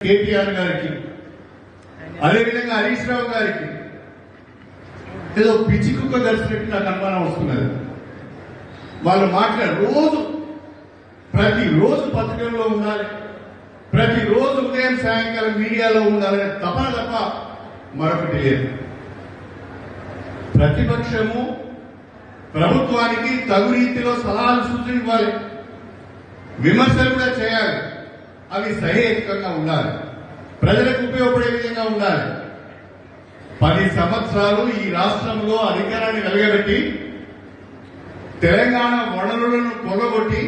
కేటీఆర్ గారికి అదేవిధంగా హరీష్ రావు గారికి ఏదో పిచ్చి కుక్క కలిసినట్టు నాకు అనుమానం వస్తున్నది. వాళ్ళు ప్రతిరోజు పత్రికల్లో ఉండాలి, ప్రతిరోజు ఉదయం సాయంకాలం మీడియాలో ఉండాలనే తపన తప్ప మరొకటి లేదు. ప్రతిపక్షము ప్రభుత్వానికి తగు రీతిలో సలహాలు సూచనలు ఇవ్వాలి, విమర్శలు కూడా చేయాలి. అవి సహేతుకంగా ఉండాలి, ప్రజలకు ఉపయోగపడే విధంగా ఉండాలి. 10 సంవత్సరాలు ఈ రాష్ట్రంలో అధికారాన్ని వెలగబెట్టి తెలంగాణ వనరులను కొల్లగొట్టి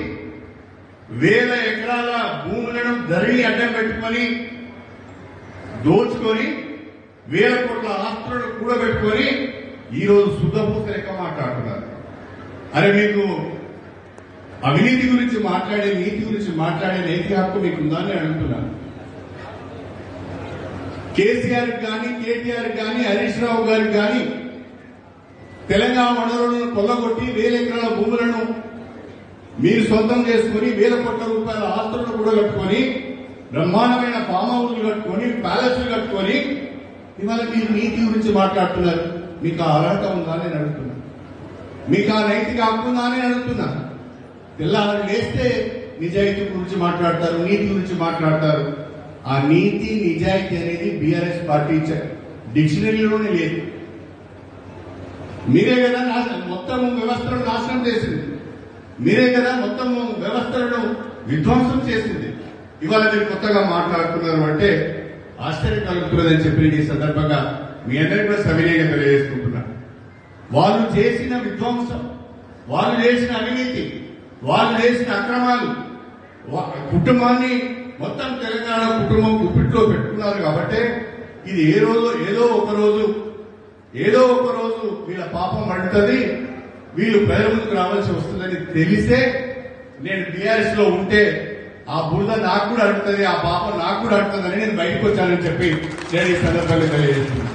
1000 ఎకరాల భూములను ధరణి అడ్డం పెట్టుకొని దోచుకొని 1000 కోట్ల ఆస్తులను కూడబెట్టుకొని ఈరోజు శుద్ధపూస లెక్క మాట్లాడుతున్నారు. అరే, మీకు అవినీతి గురించి మాట్లాడే, నీతి గురించి మాట్లాడే నైతిక హక్కు మీకుందా అని అడుగుతున్నాను. కేసీఆర్ కానీ, కేటీఆర్ కానీ, హరీష్ రావు గారికి కానీ తెలంగాణ వనరులను కొల్లగొట్టి 1000 ఎకరాల భూములను మీరు సొంతం చేసుకుని 1000 కోట్ల రూపాయల ఆస్తులను కూడా కట్టుకొని బ్రహ్మాండమైన ఫామ్ హౌస్లు కట్టుకొని ప్యాలెస్లు కట్టుకొని ఇవాళ మీరు నీతి గురించి మాట్లాడుతున్నారు. మీకు ఆ అర్హత ఉందా అని అడుగుతున్నా, మీకు ఆ నైతిక హక్కు ఉందా అని అడుగుతున్నా. తెల్లారి లేస్తే నిజాయితీ గురించి మాట్లాడతారు, నీతి గురించి మాట్లాడతారు. ఆ నీతి నిజాయితీ అనేది బీఆర్ఎస్ పార్టీ డిక్షనరీలోనే లేదు. మీరే కదా మొత్తం వ్యవస్థను నాశనం చేసింది, మీరే కదా మొత్తం వ్యవస్థలను విధ్వంసం చేసింది. ఇవాళ మీరు కొత్తగా మాట్లాడుతున్నారు అంటే ఆశ్చర్యం కలుగుతున్నదని చెప్పి ఈ సందర్భంగా మీ అందరికీ కూడా సవినయంగా తెలియజేసుకుంటున్నా. వాళ్ళు చేసిన విధ్వంసం, వాళ్ళు చేసిన అవినీతి, వాళ్ళు చేసిన అక్రమాలు, కుటుంబాన్ని మొత్తం తెలంగాణ కుటుంబం గుప్పిట్లో పెట్టుకున్నారు. కాబట్టి ఇది ఏదో ఒక రోజు వీళ్ళ పాపం పడుతుంది, వీళ్ళు ప్రజల ముందుకు రావాల్సి వస్తుందని తెలిసే నేను టీఆర్ఎస్ లో ఉంటే ఆ బురద నాకు కూడా అడుగుతుంది, ఆ పాపం నాకు కూడా అడుగుతుందని నేను బయటకు వచ్చానని చెప్పి నేను ఈ సందర్భంగా తెలియజేస్తున్నాను.